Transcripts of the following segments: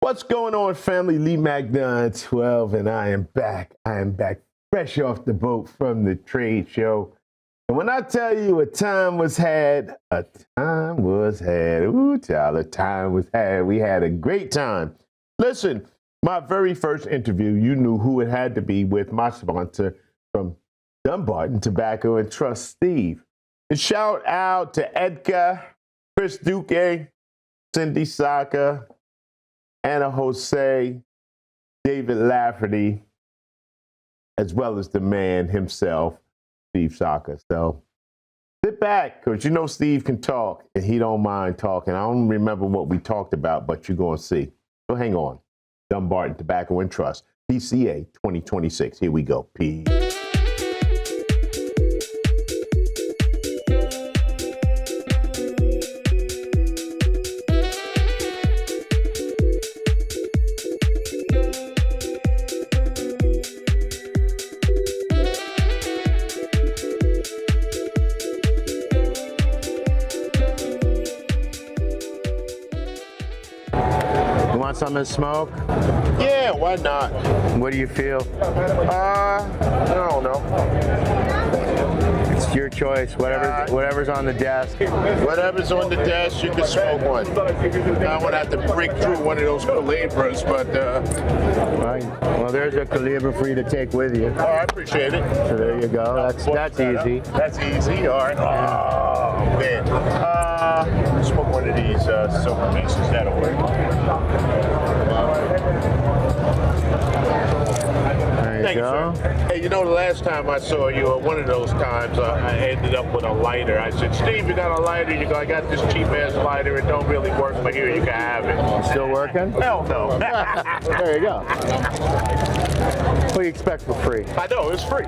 What's going on, family? LeeMack912, and I am back. I am back fresh off the boat from the trade show. And when I tell you a time was had, a time was had. Ooh, child, a time was had. We had a great time. Listen, my very first interview, you knew who it had to be with my sponsor from Dunbarton Tobacco and Trust, Steve. And shout out to Edgar, Chris Duque, Cindy Saka, Anna Jose, David Lafferty, as well as the man himself, Steve Saka. So sit back, because you know Steve can talk, and he don't mind talking. I don't remember what we talked about, but you're going to see. So hang on. Dunbarton Tobacco and Trust, PCA 2026. Here we go. Peace. Want something to smoke? Yeah, why not? What do you feel? I don't know. It's your choice. Whatever's on the desk. Whatever's on the desk, you can smoke one. I would have to break through one of those Culebras, but Right. Well, there's a Culebra for you to take with you. oh, I appreciate it. So there you go. That's easy. That's easy. All right. Oh man. Smoke one of these Sobremesas. That'll work. There you Thank go. you, sir. Hey, you know, the last time I saw you, one of those times, I ended up with a lighter. I said, Steve, you got a lighter? You go, I got this cheap-ass lighter. It don't really work, but here, you can have it. Still working? Hell no. There you go. What do you expect for free? I know, it's free.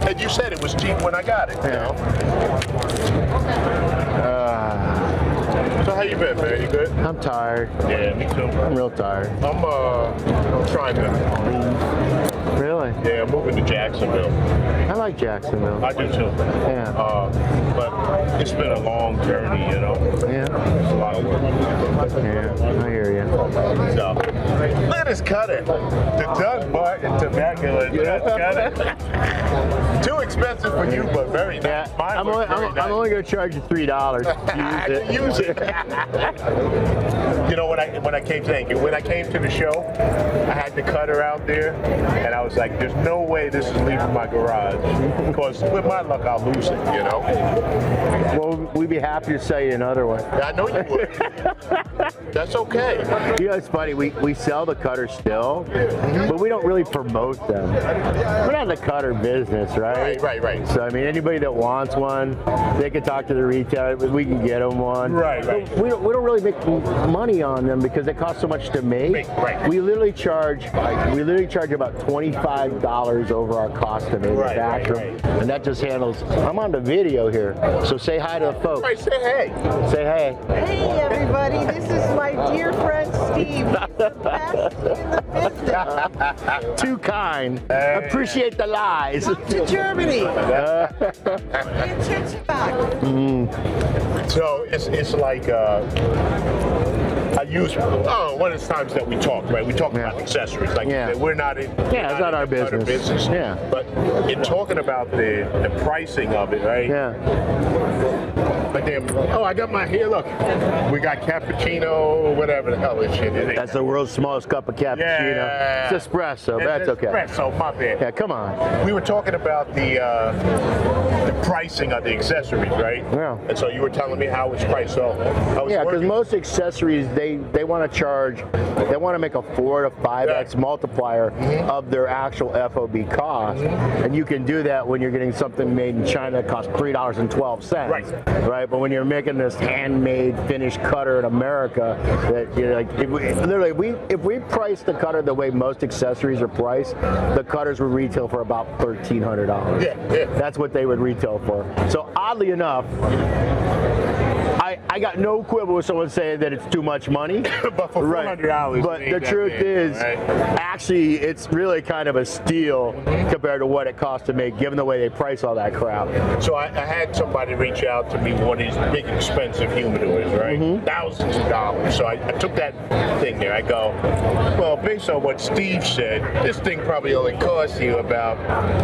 And you said it was cheap when I got it, you know? So how you been, man? You good? I'm tired. Yeah, me too. I'm real tired. I'm trying to leave. Really? Yeah, I'm moving to Jacksonville. I like Jacksonville. I do too. Yeah. But it's been a long journey, you know. Yeah. It's a lot of work. Yeah, I hear you. So, look at this cutter. The Dunbarton Tobacco and Trust cutter. Too expensive for you, but very nice. Yeah, Mine I'm looks very nice. only going to charge you $3. Use it. You know, when I came to the show, I had the cutter out there, and I was like, "There's no way this is leaving my garage, because with my luck, I'll lose it." You know. Well, we'd be happy to sell you another one. I know you would. That's okay. You know, it's funny. We sell the cutter still, but we don't really promote them. We're not in the cutter business, right? Right. So I mean, anybody that wants one, they can talk to the retailer. We can get them one. Right. We don't really make money on them because they cost so much to make. Right. We literally charge about $25 over our cost to manufacture, and that just handles. I'm on the video here, so say hi to the folks. Right. Say hey. Say hey. Hey everybody, this is my dear friend Steve. He's the best in the business. Too kind. Appreciate the lies. Come to Germany. It's back. So it's like I use one of the times that we talked, right? We talked about accessories, like we're not in. Yeah, it's not our business. Yeah. But in talking about the pricing of it, right? Yeah. But then, I got my here. Look, we got cappuccino, whatever the hell this shit is. That's the world's smallest cup of cappuccino. Yeah. It's espresso, but that's okay. Espresso, my bad. Yeah, come on. We were talking about the pricing of the accessories, right? Yeah. And so you were telling me how it's priced. So yeah, because most accessories, they want to charge, they want to make a 4 to 5x multiplier of their actual FOB cost, and you can do that when you're getting something made in China that costs $3.12. Right. But when you're making this handmade finished cutter in America, that you're like, if we price the cutter the way most accessories are priced, the cutters would retail for about $1,300. Yeah. That's what they would retail for. So oddly enough, I got no quibble with someone saying that it's too much money. But for $400, But the truth is, actually, it's really kind of a steal compared to what it costs to make, given the way they price all that crap. So I had somebody reach out to me with one of these big expensive humidors, right? Thousands of dollars. So I took that thing there. I go, well, based on what Steve said, this thing probably only costs you about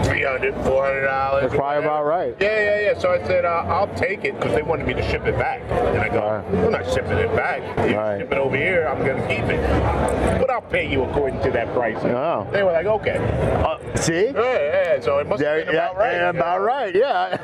$300, $400. That's probably about right. Yeah. So I said, I'll take it because they wanted me to ship it back. And I go, I'm not shipping it back. If you ship it over here, I'm going to keep it. But I'll pay you according to that price. Oh. They were like, okay. See? Yeah. So it must have been about right. Yeah, about right, yeah.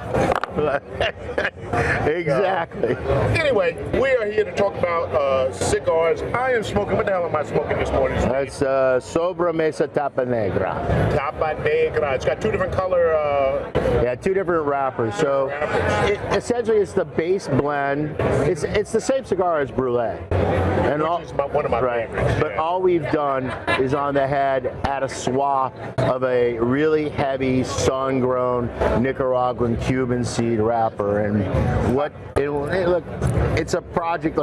Exactly. Anyway, we are here to talk about cigars. I am smoking. What the hell am I smoking this morning? It's Sobremesa Tapa Negra. Tapa Negra. It's got two different color. Yeah, two different wrappers. So essentially, it's the base blend. It's the same cigar as Brûlée. And Which is one of my favorites. But all we've done is on the head add a swath of a really heavy sun-grown Nicaraguan Cuban seed wrapper. And look, it's a project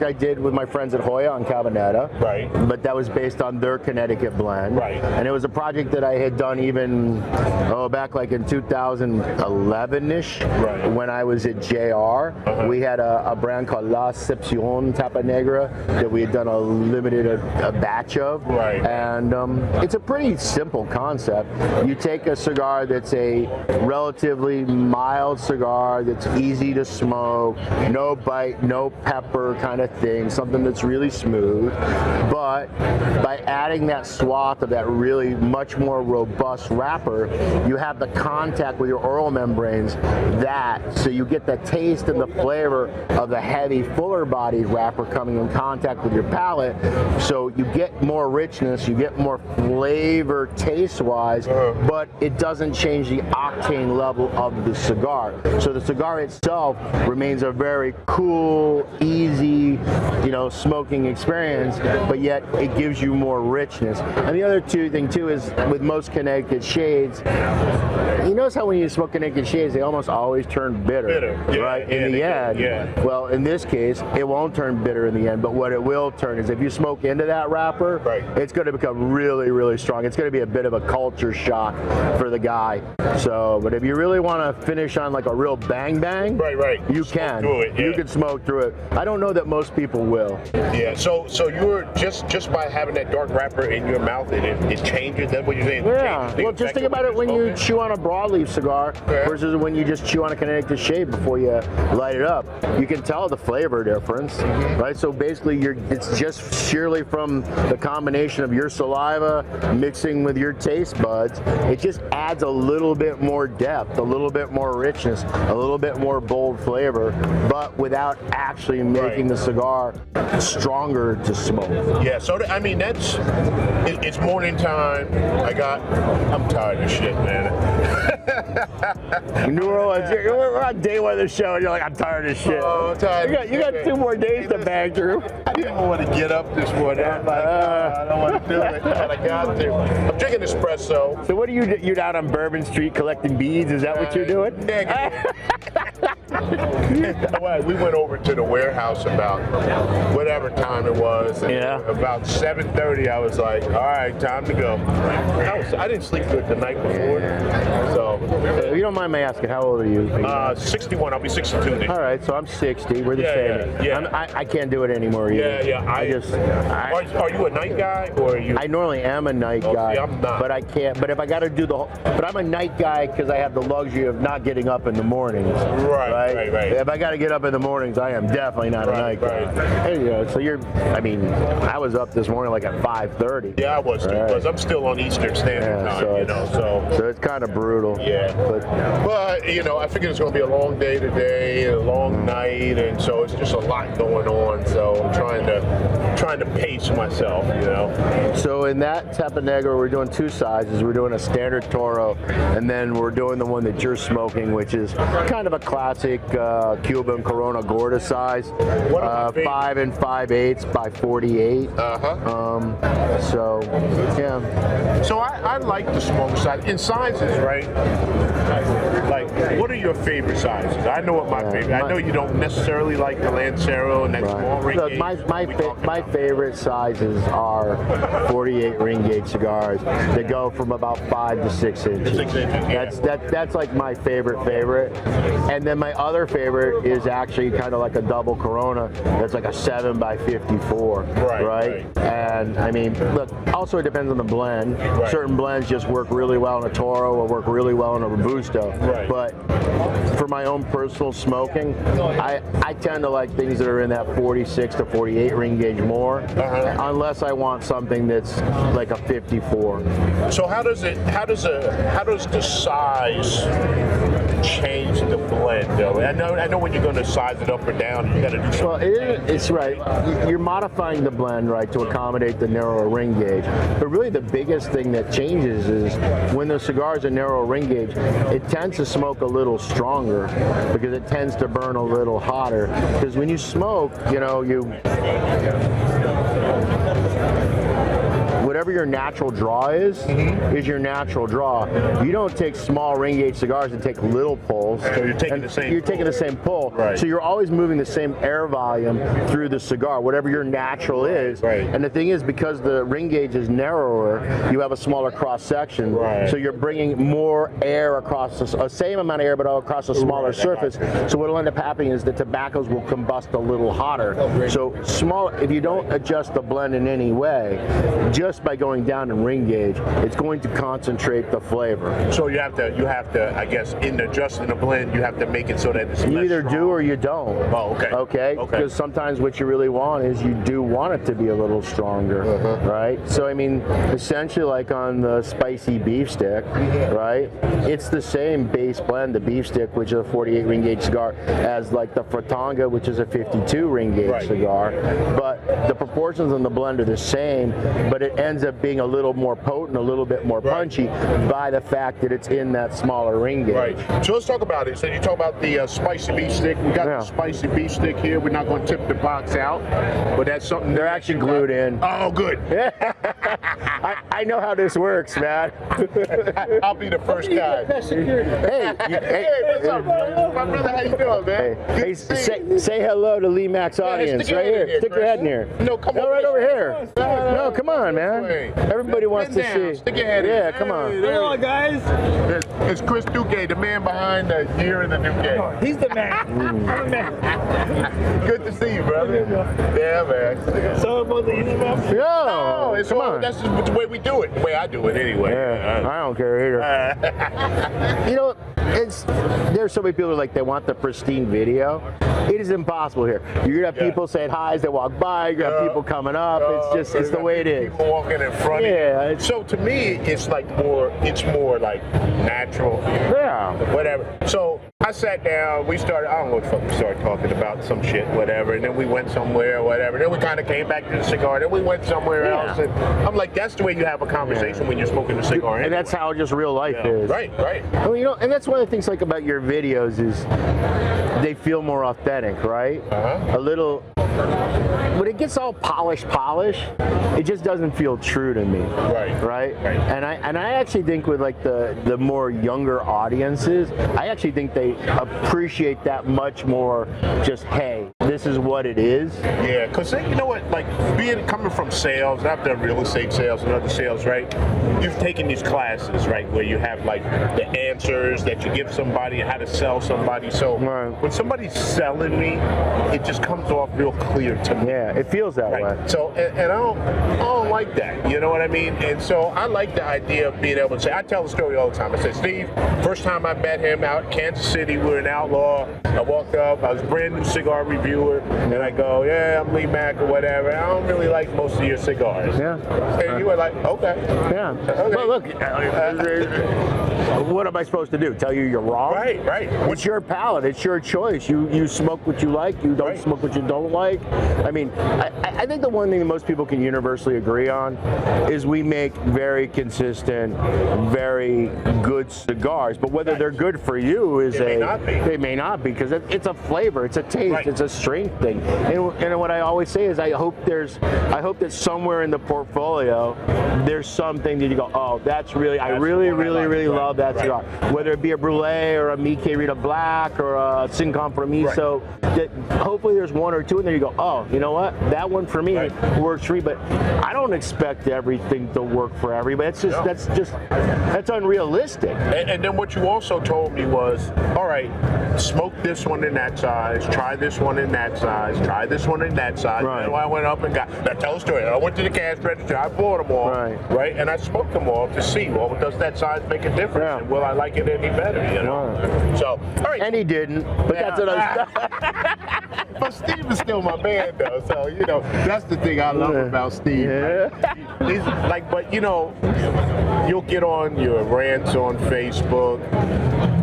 I did with my friends at Hoya on Cabanetta. Right. But that was based on their Connecticut blend. Right. And it was a project that I had done even back like in 2011-ish. Right. When I was at JR. We had a brand called La Excepción Tapa Negra that we had done a limited a batch of. Right. And it's a pretty simple concept. You take a cigar that's a relatively mild cigar that's easy to smoke, no bite, no pepper kind of thing, something that's really smooth. But by adding that swath of that really much more robust wrapper, you have the contact with your oral membranes so you get the taste and the flavor of the heavy, fuller bodied wrapper coming in contact with your palate. So you get more richness, you get more flavor taste wise, but it doesn't change the octane level of the cigar. So the cigar itself remains a very cool, easy, smoking experience, but yet it gives you more richness. And the other thing too is with most Connecticut shades, you notice how when you smoke Connecticut shades, they almost always turn bitter, right? In the end. Yeah. Well, in this case, it won't turn bitter in the end, but what it will turn is if you smoke into that wrapper, it's going to become really, really strong. It's going to be a bit of a culture shock for the guy. So, but if you really want to finish on like a real bang, you can. You can smoke through it. I don't know that most people will. Yeah. So you're just by having that dark wrapper in your mouth, it changes. That's what you're saying. Yeah. Well, just think about it when you chew on a broadleaf cigar versus when you just chew on a Connecticut shade before you light it up. You can tell the flavor difference, right? So basically, it's just sheerly from the combination of your saliva mixing with your taste buds. It just adds a little bit more depth, a little bit more richness, a little bit more bold flavor, but without actually making the cigar stronger to smoke. Yeah. So I mean, it's morning time. I'm tired of shit, man. New Orleans, we're on day one of the show, and you're like, I'm tired of shit. Oh, I'm tired. You got 2 more days to bang through. I didn't want to get up this morning. I'm like, I don't want to do it, but I got to. I'm drinking espresso. So what are you down on Bourbon Street collecting beads? Is that what you're doing? We went over to the warehouse about whatever time it was. And about 7:30, I was like, all right, time to go. I didn't sleep good the night before. So, if you don't mind me asking, how old are you? 61. I'll be 62 next year. All right, so I'm 60. We're the same. Yeah. I can't do it anymore either. Yeah. Are you a night guy or are you? I normally am a night guy. See, I'm not. But I can't. But if I got to do but I'm a night guy because I have the luxury of not getting up in the mornings. Right. If I got to get up in the mornings, I am definitely not a night guy. And, so I was up this morning like at 5:30. Yeah, I was too, because I'm still on Eastern Standard Time, So it's kind of brutal. Yeah. But I figured it's going to be a long day today, a long night, and so it's just a lot going on. So I'm trying to pace myself, So in that Tapa Negra, we're doing 2 sizes. We're doing a standard Toro, and then we're doing the one that you're smoking, which is kind of a classic Cuban Corona Gorda size, 5 5/8 by 48. So I like the smoke size in sizes, right? Like, what are your favorite sizes? I know what my favorite. I know you don't necessarily like the Lancero and that small ring Look, gauge. my favorite sizes are 48 ring gauge cigars that go from about 5 to 6 inches. 6 inches, That's like my favorite. And then my other favorite is actually kind of like a double Corona. That's like a 7 by 54. Right. And I mean, look. Also, it depends on the blend. Right. Certain blends just work really well in a Toro or work really well in a Robusto. Right. But for my own personal smoking, I tend to like things that are in that 46 to 48 ring gauge more, unless I want something that's like a 54. So how does the size change the blend though? I know when you're going to size it up or down, you got to do something. Well, it's right. You're modifying the blend, right, to accommodate the narrower ring gauge. But really the biggest thing that changes is when the cigar's a narrow ring gauge, it tends to smoke a little stronger because it tends to burn a little hotter. Because when you smoke, whatever your natural draw is your natural draw. You don't take small ring gauge cigars and take little pulls. You're taking the same. You're taking the same pull. Right. So you're always moving the same air volume through the cigar, whatever your natural is. Right. And the thing is, because the ring gauge is narrower, you have a smaller cross section. Right. So you're bringing more air across a same amount of air, but across a smaller surface. So what'll end up happening is the tobaccos will combust a little hotter. So if you don't adjust the blend in any way, just by going down in ring gauge, it's going to concentrate the flavor. So you have to, I guess, in adjusting the blend, you have to make it so that it's You less either strong. do or you don't. Oh, okay. Okay? Because sometimes what you really want is you do want it to be a little stronger, right? So I mean, essentially like on the spicy beef stick, right? It's the same base blend, the beef stick, which is a 48 ring gauge cigar, as like the Fratanga, which is a 52 ring gauge cigar. But the proportions on the blend are the same, but it ends up being a little more potent, a little bit more punchy by the fact that it's in that smaller ring gauge. Right. So let's talk about it. So you talk about the spicy beef stick. We got the spicy beef stick here. We're not going to tip the box out, but that's something. They're actually glued in. Oh, good. I know how this works, man. I'll be the first guy. Hey, what's up, brother? My brother, how you doing, man? Hey, say hello to LeeMack's audience right here. Stick your head in here. No, come on. Right over here. No, come on, man. Everybody wants to see. Stick your head in. Yeah, come on. Come on, guys. It's Chris Duque, the man behind the year in the Duque. He's the man. I'm the man. Good to see you, brother. Yeah, man. So about the email? No, It's come all, on. that's just the way we do it. The way I do it, anyway. Yeah, I don't care either. There's so many people like they want the pristine video. It is impossible here. You're gonna have people saying hi as they walk by. You're gonna have people coming up. It's the way it is. People walking in front of you. So to me, it's more like natural. Yeah. Whatever. So I sat down, I don't know what the fuck we started talking about, some shit, whatever, and then we went somewhere, whatever. Then we kind of came back to the cigar, then we went somewhere else. And I'm like, that's the way you have a conversation when you're smoking a cigar. And that's how just real life is. Right. Well, and that's one of the things like about your videos is they feel more authentic, right? A little. When it gets all polished, it just doesn't feel true to me. Right. And I actually think with like the more younger audiences, I actually think they appreciate that much more. Just hey, this is what it is. Yeah, because you know what, like coming from sales, I've done real estate sales and other sales, right? You've taken these classes, right, where you have like the answers that you give somebody, how to sell somebody. So when somebody's selling me, it just comes off real clear to me. Yeah, it feels that way. So, and I don't like that, you know what I mean? And so I like the idea of being able to say, I tell the story all the time. I say, Steve, first time I met him out in Kansas City, we were in Outlaw. I walked up, I was a brand new cigar reviewer, and I go, yeah, I'm LeeMack or whatever. I don't really like most of your cigars. Yeah. And you were like, okay. Yeah. Okay. Well, look, what am I supposed to do? Tell you you're wrong? Right. It's your palate. It's your choice. You smoke what you like. You don't smoke what you don't like. I mean, I think the one thing that most people can universally agree on is we make very consistent, very good cigars. But whether they're good for you is They may not be because it's a flavor, it's a taste, it's a strength thing. And what I always say is I hope that somewhere in the portfolio there's something that you go, oh, that's really, I really love love that cigar. Whether it be a Brulee or a Mi Querida Black or a Sin Compromiso, that hopefully there's one or two in there you go, oh, you know what? That one for me works for me, but I don't expect everything to work for everybody. That's unrealistic. And then what you also told me was, all right, smoke this one in that size, try this one in that size, try this one in that size. Right. And I went up and got, now tell a story. I went to the cash register, I bought them all, right? And I smoked them all to see, well, does that size make a difference? Yeah. And will I like it any better, you know? Right. So, all right. And he didn't, but that's another But Steve is still my man, though. So, you know, that's the thing I love about Steve. Yeah. Like, he's like, but, you know, you'll get on your rants on Facebook.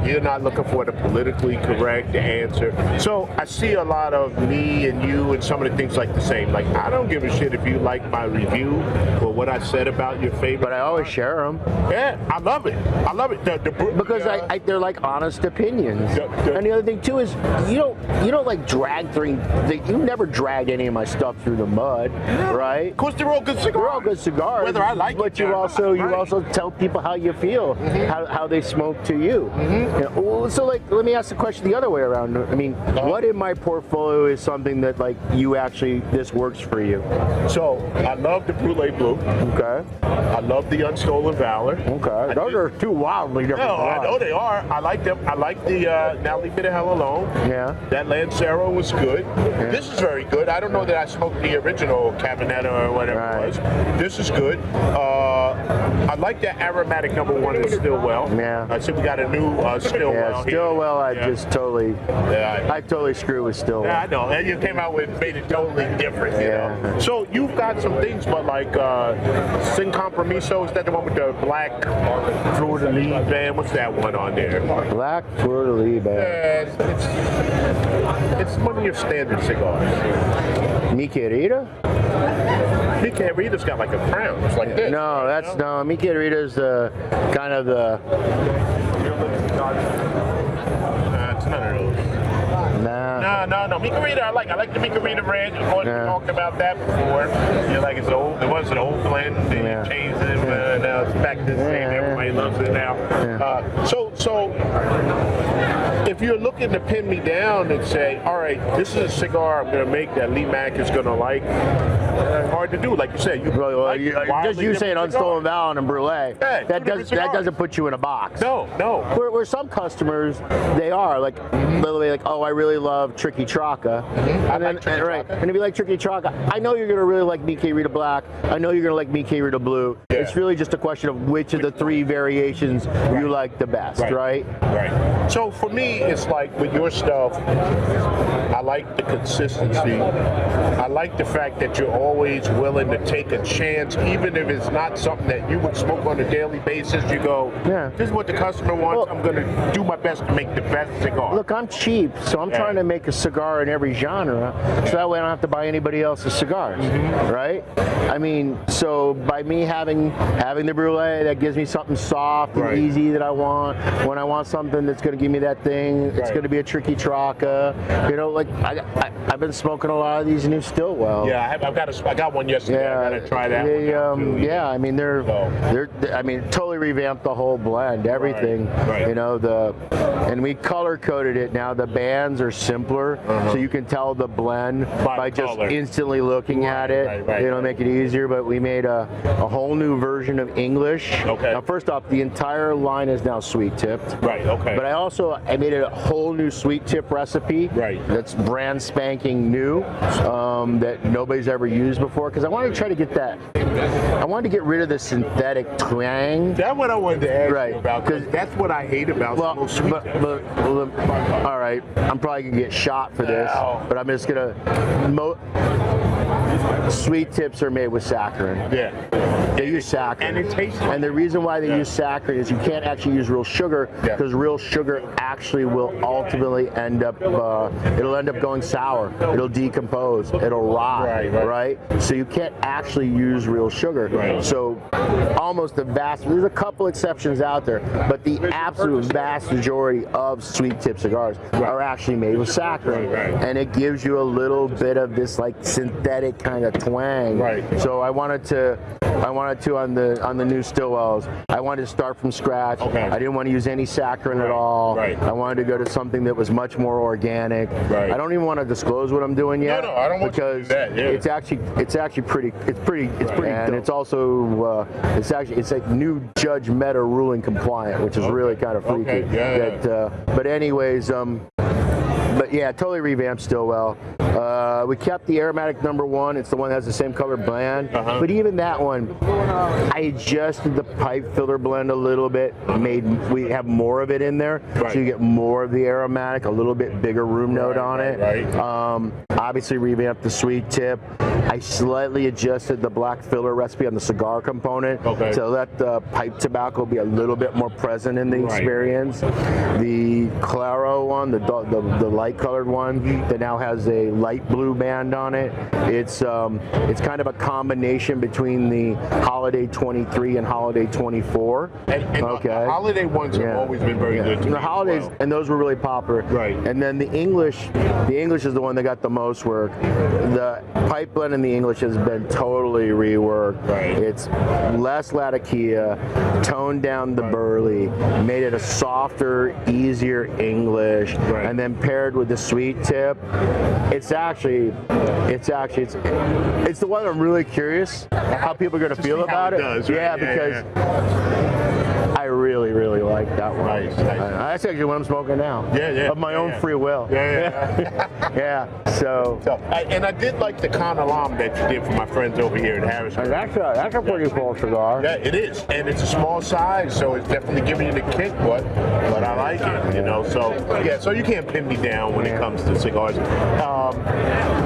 You're not looking for the politically correct answer. So I see a lot of me and you and some of the things like the same. Like, I don't give a shit if you like my review or what I said about your favorite. But I always share them. Yeah, I love it. I love it. Because they're like honest opinions. And the other thing too is you don't like drag through. You never dragged any of my stuff through the mud, right? Of course, they're all good cigars. They're all good cigars. Whether I like but it, you also right. tell people how you feel, how they smoke to you. You know, so like, let me ask the question the other way around. I mean, what in my portfolio is something that like you actually this works for you? So I love the Brulee Blue. Okay. I love the Unstolen Valor. Okay. Those are two wildly different. No, I know they are. I like them. I like the Now Leave Me the Hell Alone. Yeah. That Lancero was good. Yeah. This is very good. I don't know that I smoked the original Cabanetta or whatever it was. This is good. I like that aromatic #1 in Stillwell. Yeah. I see we got a new Stillwell. Yeah, Stillwell, I totally screw with Stillwell. Yeah, I know. And you came out with made it totally different. You know? So you've got some things, but like Sin Compromiso, is that the one with the black Fleur de Lis band? What's that one on there? Black Fleur de Lis band. It's one of your standard cigars. Mi Querida? Mi Querida's got like a crown. It's like this. No, that's no. Mi Querida's kind of the. It's none of those. No. Mi Querida, I like the Mi Querida red. Of course, we talked about that before. You know, like it was an old blend. They changed it, but now it's back to the same. Everybody loves it now. So if you're looking to pin me down and say, all right, this is a cigar I'm going to make that LeeMack is going to like, hard to do. Like you said, just you saying Unstolen Valor and Brulee. Yeah, that doesn't put you in a box. No. Where some customers, they are like, literally like, oh, I really love Tricky Traca. And if you like Tricky Traca, I know you're going to really like Mi Querida Black. I know you're going to like Mi Querida Blue. Yeah. It's really just a question of which of the three variations you like the best, right? Right. So for me, it's like with your stuff, I like the consistency. I like the fact that you're always willing to take a chance, even if it's not something that you would smoke on a daily basis. You go, this is what the customer wants. I'm going to do my best to make the best cigar. Look, I'm cheap, so I'm trying to make a cigar in every genre, so that way I don't have to buy anybody else's cigars, right? I mean, so by me having the Brulee, that gives me something soft and easy that I want. When I want something that's going to give me that thing, it's going to be a Tricky Traca. You know, like I've been smoking a lot of these new Stillwell. Yeah, I got one yesterday. I got to try that one. Yeah, I mean they're totally revamped the whole blend, everything. Right. You know, and we color coded it now. The bands are simpler, so you can tell the blend by just instantly looking at it. You know, make it easier. But we made a whole new version of English. Okay. Now, first off, the entire line is now sweet tipped. Right. Okay. But I made a whole new sweet tip recipe. Right. That's brand spanking new, that nobody's ever used before. Because I wanted to try to get that. I wanted to get rid of the synthetic twang. That's what I wanted to ask you about. Because that's what I hate about most sweet tips. All right, I'm probably gonna get shot for this, but I'm just gonna. Sweet tips are made with saccharin. Yeah. They use saccharin. And it tastes like And the reason why they use saccharin is you can't actually use real sugar because real sugar actually will ultimately end up, it'll end up going sour. It'll decompose. It'll rot. Right? So you can't actually use real sugar. Right. So almost there's a couple exceptions out there, but the absolute vast majority of sweet tip cigars are actually made with saccharin. And it gives you a little bit of this like synthetic kind of twang. Right. So I wanted to on the new Stillwells, I wanted to start from scratch. Okay. I didn't want to use any saccharin at all. Right. I wanted to go to something that was much more organic. Right. I don't even want to disclose what I'm doing yet. No, I don't want you to do that. Yeah. it's actually pretty and dope. it's also it's like new Judge Meta ruling compliant, which is really kind of freaky. Okay. Yeah. But anyways, but yeah, totally revamped Stillwell. We kept the aromatic #1. It's the one that has the same color blend. But even that one, I adjusted the pipe filter blend a little bit. We have more of it in there, so you get more of the aromatic, a little bit bigger room note on it. Obviously revamped the sweet tip. I slightly adjusted the black filler recipe on the cigar component to let the pipe tobacco be a little bit more present in the experience. The Claro one, the light colored one that now has a light blue band on it. It's kind of a combination between the Holiday 23 and Holiday 24. And the holiday ones have always been very good to me. The holidays, and those were really popular. And then the English is the one that got the most work. The pipe blend in the English has been totally reworked. It's less Latakia, toned down the burley, made it a softer, easier English, and then paired with the sweet tip. It's the one I'm really curious how people are going to feel about it. Because I really like that one. That's actually what I'm smoking now. Of my own free will. So and I did like the Con Alam that you did for my friends over here in Harrisburg. That's a pretty cool cigar. Yeah, it is, and it's a small size, so it's definitely giving you the kick, but I like it, you know. So so you can't pin me down when it comes to cigars.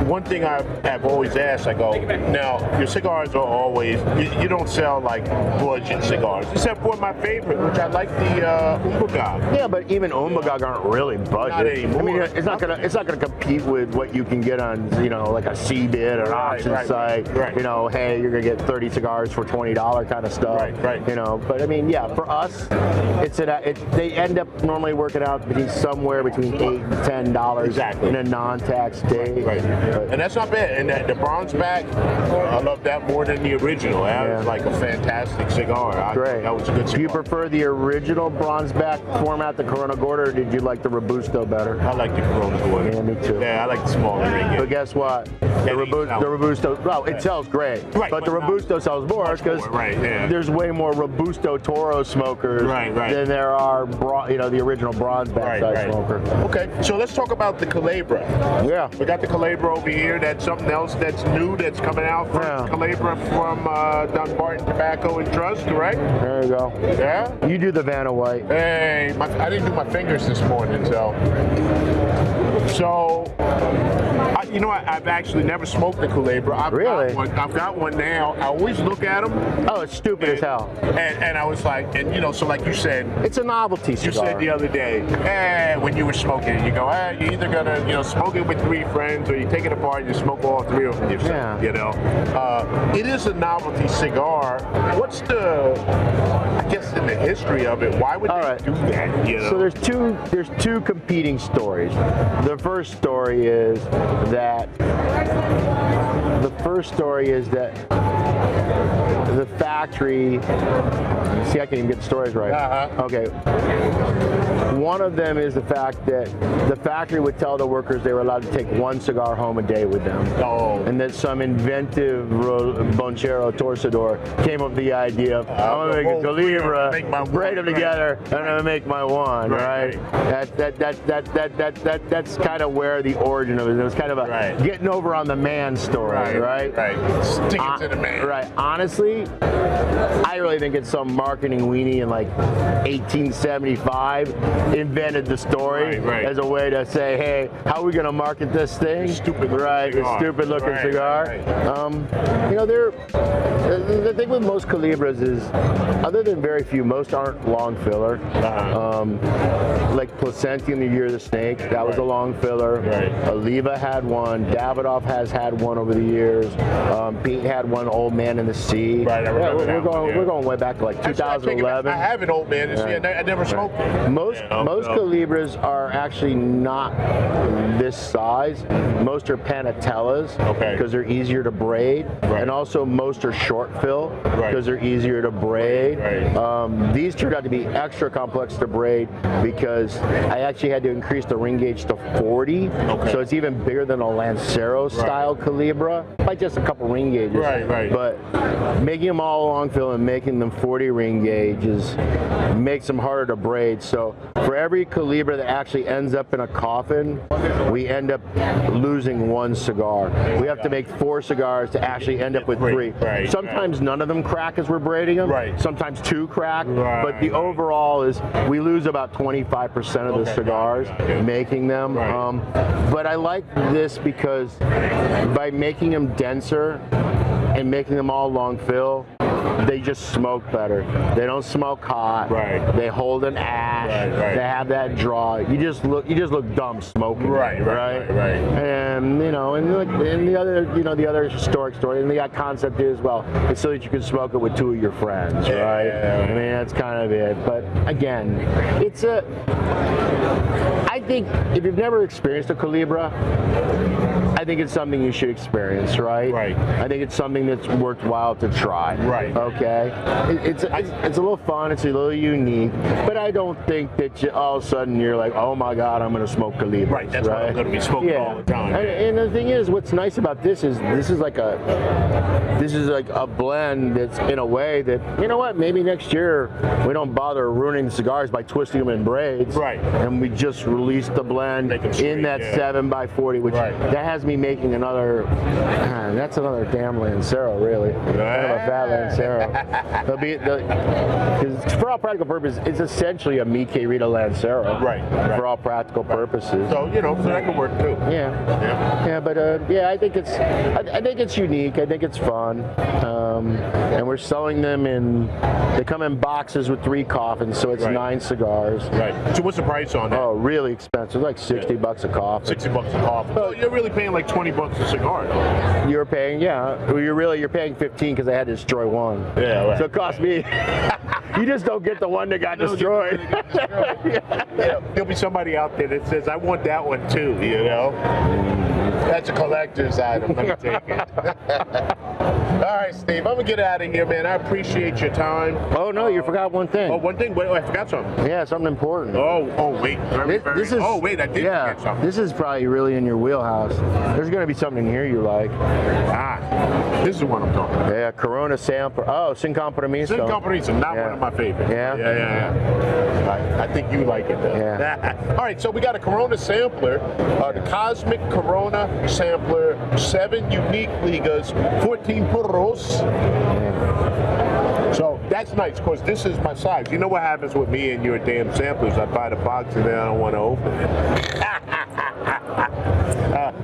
One thing I've always asked, I go, now your cigars are always, you don't sell like budget cigars, except for my favorite, which I like the Umbagog. Yeah, but even Umbagog aren't really budget. Not anymore. I mean, it's not gonna compete with what you can get on, like a CBIT or an auction site. You know, hey, you're gonna get 30 cigars for $20 kind of stuff. You know, but I mean, yeah, for us, they end up normally working out somewhere between $8 and $10 in a non-tax day. And that's not bad. And the bronze back, I love that more than the original. That was like a fantastic cigar. That was a good cigar. Do you prefer the original bronze back format, the Corona Gorda, or did you like the Robusto better? I like the Corona Gorda. Yeah, me too. Yeah, I like the smaller ring. But guess what? The Robusto, well, it sells great. But the Robusto sells more because there's way more Robusto Toro smokers than there are, the original bronze back size smoker. Okay, so let's talk about the Culebra. Yeah. We got the Culebra over here. That's something else that's new that's coming out from Culebra from Dunbarton Tobacco and Trust, correct? There you go. Yeah? You do the Vanna White. Hey, I didn't do my fingers this morning, so I've actually never smoked the Culebra. I've got one now. I always look at them. Oh, it's stupid as hell. And I was like, so like you said, it's a novelty cigar. You said the other day, when you were smoking it, you go, you're either gonna, smoke it with 3 friends, or you take it apart and you smoke all 3 of them yourself. It is a novelty cigar. What's in the history of it? Why would they do that? So there's two competing stories. The first story is that the factory. See, I can't even get the stories right. Okay. One of them is the fact that the factory would tell the workers they were allowed to take 1 cigar home a day with them. And that some inventive bonchero torcedor came up with the idea of, I'm going to make a Culebra, braid them together, and I'm going to make my one, right? That's kind of where the origin of it. It was kind of a getting over on the man story, right? Stick it to the man. Right. Honestly, I really think it's some marketing weenie in like 1875 invented the story as a way to say, hey, how are we going to market this thing? Stupid looking cigar. The thing with most Culebras is, other than very few, most aren't long filler. Like Placenti in the Year of the Snake, that was a long filler. Oliva had one. Davidoff has had one over the years. Pete had one Old Man in the Sea. Right, I remember that one, yeah. We're going way back to like Actually, I take it back. 2011. I have an Old Man in the Sea. I never smoked it. Most Culebras are actually not this size. Most are Panatellas because they're easier to braid, and also most are short fill because they're easier to braid. These turned out to be extra complex to braid because I actually had to increase the ring gauge to 40, so it's even bigger than a Lancero style Culebra by just a couple ring gauges. But making them all long fill and making them 40 ring gauges makes them harder to braid. So for every Culebra that actually ends up in a coffin, we end up losing one cigar. We have to make 4 cigars to actually end up with 3. Sometimes none of them crack as we're braiding them. Sometimes 2 crack. But the overall is we lose about 25% of the cigars making them. But I like this because by making them denser and making them all long fill, they just smoke better. They don't smoke hot. They hold an ash. They have that draw. You just look dumb smoking. And you know, and the other historic story, and the concept is, well, it's so that you can smoke it with 2 of your friends, I mean, that's kind of it. But again, I think if you've never experienced a Culebra, I think it's something you should experience, I think it's something that's worthwhile to try. Okay. It's a little fun. It's a little unique, but I don't think that all of a sudden you're like, oh my God, I'm going to smoke Culebras. That's what I'm going to be smoking all the time. And the thing is, what's nice about this is like a blend that's in a way that, you know what, maybe next year we don't bother ruining the cigars by twisting them in braids. And we just release the blend in that 7x40, which that has me making another. That's another damn Lancero, really. Kind of a fat Lancero. Because for all practical purposes, it's essentially a Mi Querida Lancero. For all practical purposes. So so that could work too. But I think it's unique. I think it's fun. And we're selling them they come in boxes with 3 coffins, so it's 9 cigars. So what's the price on that? Oh, really expensive, like $60 a coffin. $60 a coffin. So you're really paying like $20 a cigar. You're paying, you're paying 15 because I had to destroy 1. So it cost me. You just don't get the one that got destroyed. There'll be somebody out there that says, I want that one too, That's a collector's item. Let me take it. All right, Steve, I'm going to get out of here, man. I appreciate your time. Oh, no, you forgot one thing. Oh, one thing? Wait, I forgot something. Yeah, something important. Oh, wait. I did forget something. This is probably really in your wheelhouse. There's going to be something in here you like. This is what I'm talking about. Yeah, Corona sampler. Oh, Sin Compromiso. Sin Compromiso, not one of my favorites. I think you like it, though. All right, so we got a Corona sampler, the Cosmic Corona Sampler, 7 unique ligas, 14 puros. So that's nice, because this is my size. You know what happens with me and your damn samplers? I buy the box and then I don't want to open it.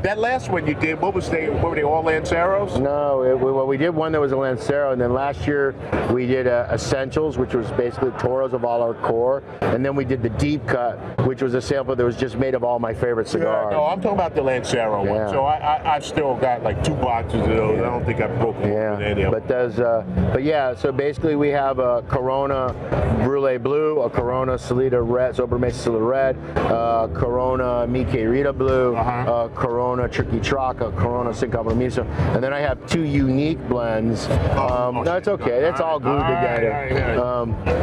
That last one you did, what were they, all Lanceros? No, we did one that was a Lancero, and then last year we did Essentials, which was basically Toros of all our core, and then we did the Deep Cut, which was a sample that was just made of all my favorite cigars. No, I'm talking about the Lancero one. So I've still got like 2 boxes of those. I don't think I've broken any of them. So basically we have a Corona Brulee Blue, a Corona Salida Red, Sobremesa Salida Red, Corona Mi Querida Blue, Corona Tricky Traca, Corona Sin Compromiso, and then I have 2 unique blends. No, it's okay. That's all glued together.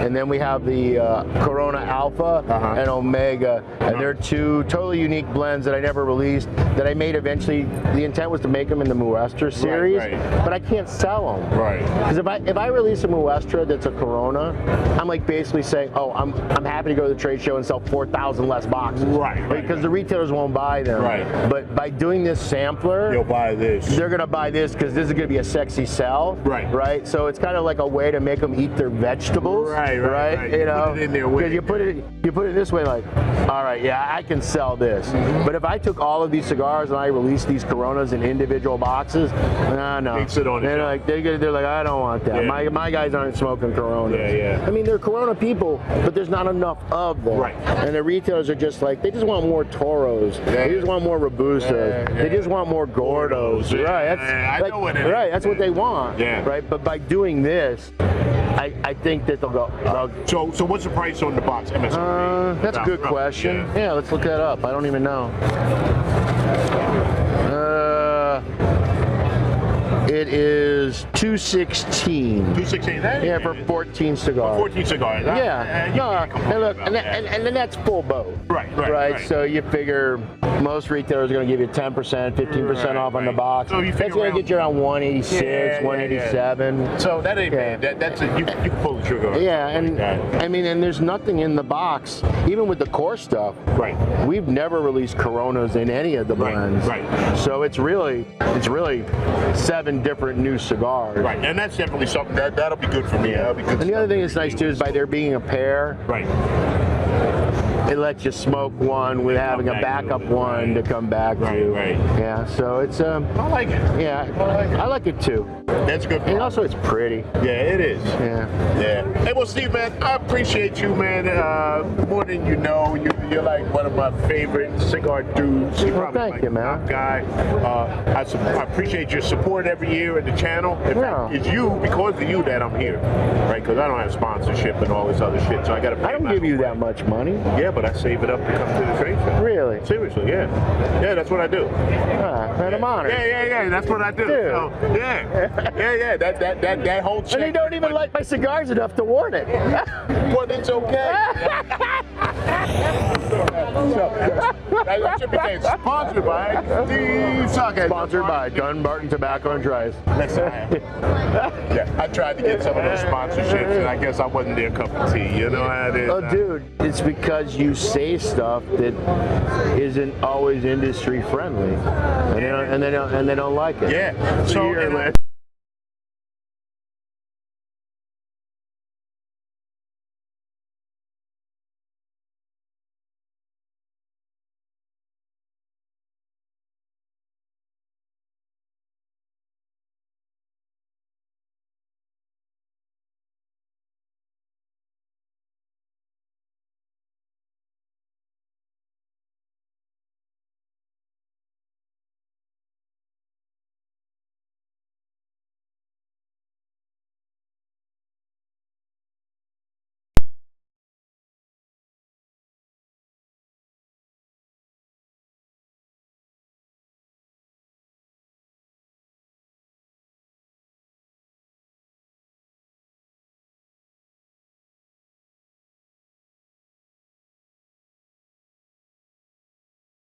And then we have the Corona Alpha and Omega, and they're 2 totally unique blends that I never released, that I made eventually. The intent was to make them in the Muestra series, but I can't sell them. Because if I release a Muestra that's a Corona, I'm like basically saying, oh, I'm happy to go to the trade show and sell 4,000 less boxes. Because the retailers won't buy them. But by doing this sampler, you'll buy this. They're gonna buy this because this is gonna be a sexy sell. Right. So it's kind of like a way to make them eat their vegetables. Right. You know, because you put it this way, like, all right, I can sell this. But if I took all of these cigars and I released these Coronas in individual boxes, no. They're like, I don't want that. My guys aren't smoking Coronas. I mean, they're Corona people, but there's not enough of them. And the retailers are just like, they just want more Toros. They just want more Robustas. understood. They just want more Gordos. Yeah, Right. I know what it is. Right. That's what they want. Yeah. Right. But by doing this, I think that they'll go. So what's the price on the box? MSRP? That's a good question. Yeah, let's look that up. I don't even know. It is $216. $216. Yeah, for 14 cigars. 14 cigars. Yeah. No, and look, and then that's full boat. Right. So you figure most retailers are going to give you 10%, 15% off on the box. So you that's going to get you around 186, 187. Yeah. So that ain't bad. That's you can pull the trigger. Yeah, and I mean, and there's nothing in the box, even with the core stuff. Right. We've never released Coronas in any of the blends. Right. So it's really 7 different new cigars. Right, and that's definitely something that'll be good for me. That'll be good. And the other thing that's nice too is by there being a pair. Right. It lets you smoke one with having a backup one to come back to. Right. Yeah, so it's I like it. yeah, I like it too. That's good. And also it's pretty. Yeah, it is. Yeah. Hey, well, Steve, man, I appreciate you, man. More than you know, you're like one of my favorite cigar dudes. You're probably thank like you, man. top guy. I appreciate your support every year at the channel. In fact, it's because of you that I'm here, right? Because I don't have sponsorship and all this other shit, so I got to. I don't give you that much money. Yeah, but I save it up to come to the trade show. Really? Seriously, yeah. Yeah, that's what I do. Man, I'm honored. Yeah, that's what I do. Dude. So, yeah, that whole check. And you don't even like my cigars enough to warn it. Well, it's okay. That should be saying sponsored by Steve Saka. Sponsored by Dunbarton Tobacco and Dries. Listen, I tried to get some of those sponsorships, and I guess I wasn't their cup of tea. You know how it is. Oh, dude, it's because you say stuff that isn't always industry friendly, and they don't like it. Yeah. So and